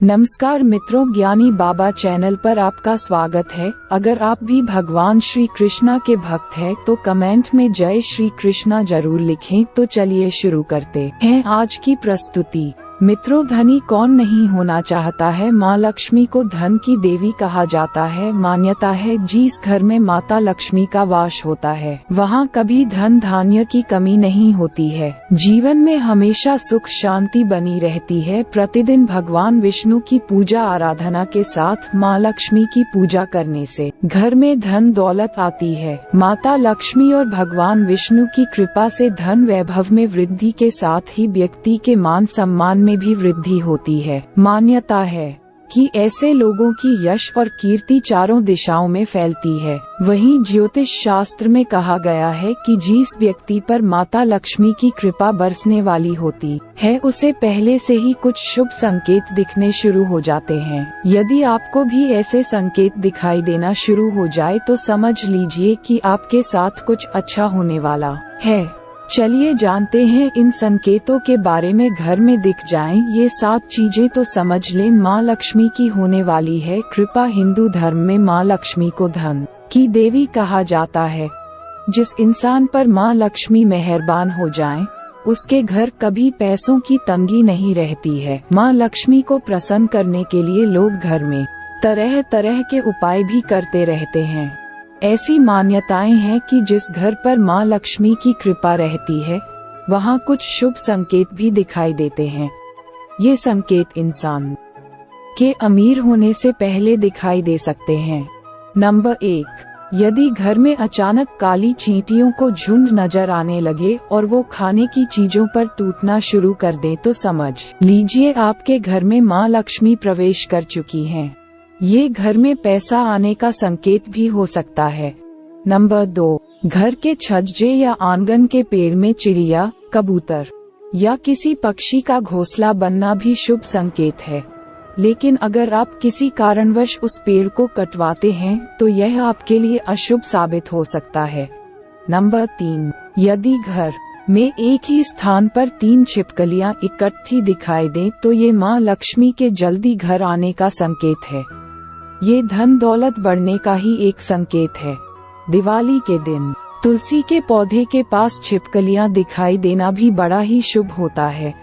नमस्कार मित्रों, ज्ञानी बाबा चैनल पर आपका स्वागत है। अगर आप भी भगवान श्री कृष्णा के भक्त हैं तो कमेंट में जय श्री कृष्णा जरूर लिखें। तो चलिए शुरू करते हैं आज की प्रस्तुति। मित्रों, धनी कौन नहीं होना चाहता है। माँ लक्ष्मी को धन की देवी कहा जाता है। मान्यता है जिस घर में माता लक्ष्मी का वास होता है वहाँ कभी धन धान्य की कमी नहीं होती है। जीवन में हमेशा सुख शांति बनी रहती है। प्रतिदिन भगवान विष्णु की पूजा आराधना के साथ माँ लक्ष्मी की पूजा करने से घर में धन दौलत आती है। माता लक्ष्मी और भगवान विष्णु की कृपा से धन वैभव में वृद्धि के साथ ही व्यक्ति के मान सम्मान में भी वृद्धि होती है। मान्यता है कि ऐसे लोगों की यश और कीर्ति चारों दिशाओं में फैलती है। वहीं ज्योतिष शास्त्र में कहा गया है कि जिस व्यक्ति पर माता लक्ष्मी की कृपा बरसने वाली होती है उसे पहले से ही कुछ शुभ संकेत दिखने शुरू हो जाते हैं। यदि आपको भी ऐसे संकेत दिखाई देना शुरू हो जाए तो समझ लीजिए कि आपके साथ कुछ अच्छा होने वाला है। चलिए जानते हैं इन संकेतों के बारे में। घर में दिख जाएं ये 7 चीजें तो समझ लें माँ लक्ष्मी की होने वाली है कृपा। हिंदू धर्म में माँ लक्ष्मी को धन की देवी कहा जाता है। जिस इंसान पर माँ लक्ष्मी मेहरबान हो जाएं, उसके घर कभी पैसों की तंगी नहीं रहती है। माँ लक्ष्मी को प्रसन्न करने के लिए लोग घर में तरह तरह के उपाय भी करते रहते हैं। ऐसी मान्यताएं हैं कि जिस घर पर माँ लक्ष्मी की कृपा रहती है वहाँ कुछ शुभ संकेत भी दिखाई देते हैं। ये संकेत इंसान के अमीर होने से पहले दिखाई दे सकते हैं। नंबर 1, यदि घर में अचानक काली चींटियों को झुंड नजर आने लगे और वो खाने की चीजों पर टूटना शुरू कर दे तो समझ लीजिए आपके घर में माँ लक्ष्मी प्रवेश कर चुकी हैं। ये घर में पैसा आने का संकेत भी हो सकता है। नंबर 2, घर के छज्जे या आंगन के पेड़ में चिड़िया, कबूतर या किसी पक्षी का घोंसला बनना भी शुभ संकेत है। लेकिन अगर आप किसी कारणवश उस पेड़ को कटवाते हैं तो यह आपके लिए अशुभ साबित हो सकता है। नंबर 3, यदि घर में एक ही स्थान पर 3 छिपकलियां इकट्ठी दिखाई दें तो ये माँ लक्ष्मी के जल्दी घर आने का संकेत है। ये धन दौलत बढ़ने का ही एक संकेत है। दिवाली के दिन तुलसी के पौधे के पास छिपकलियां दिखाई देना भी बड़ा ही शुभ होता है।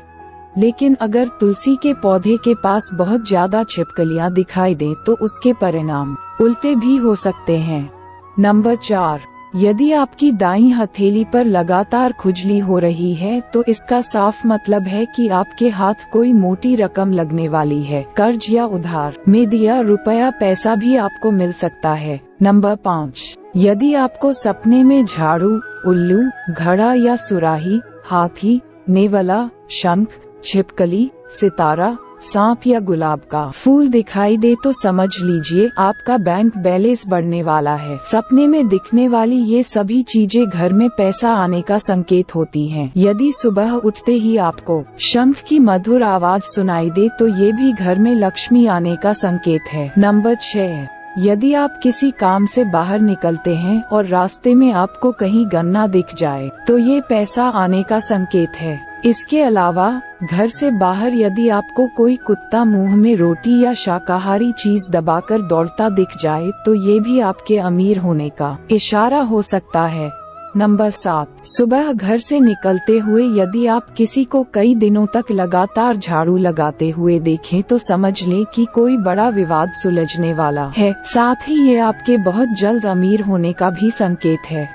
लेकिन अगर तुलसी के पौधे के पास बहुत ज्यादा छिपकलियां दिखाई दें तो उसके परिणाम उल्टे भी हो सकते हैं। नंबर 4, यदि आपकी दाईं हथेली पर लगातार खुजली हो रही है तो इसका साफ मतलब है कि आपके हाथ कोई मोटी रकम लगने वाली है। कर्ज या उधार में दिया रुपया पैसा भी आपको मिल सकता है। नंबर 5, यदि आपको सपने में झाड़ू, उल्लू, घड़ा या सुराही, हाथी, नेवला, शंख, छिपकली, सितारा, सांप या गुलाब का फूल दिखाई दे तो समझ लीजिए आपका बैंक बैलेंस बढ़ने वाला है। सपने में दिखने वाली ये सभी चीजें घर में पैसा आने का संकेत होती हैं। यदि सुबह उठते ही आपको शंख की मधुर आवाज सुनाई दे तो ये भी घर में लक्ष्मी आने का संकेत है। नंबर 6, यदि आप किसी काम से बाहर निकलते हैं और रास्ते में आपको कहीं गन्ना दिख जाए तो ये पैसा आने का संकेत है। इसके अलावा घर से बाहर यदि आपको कोई कुत्ता मुंह में रोटी या शाकाहारी चीज दबाकर दौड़ता दिख जाए तो ये भी आपके अमीर होने का इशारा हो सकता है। नंबर 7, सुबह घर से निकलते हुए यदि आप किसी को कई दिनों तक लगातार झाड़ू लगाते हुए देखें तो समझ लें कि कोई बड़ा विवाद सुलझने वाला है। साथ ही ये आपके बहुत जल्द अमीर होने का भी संकेत है।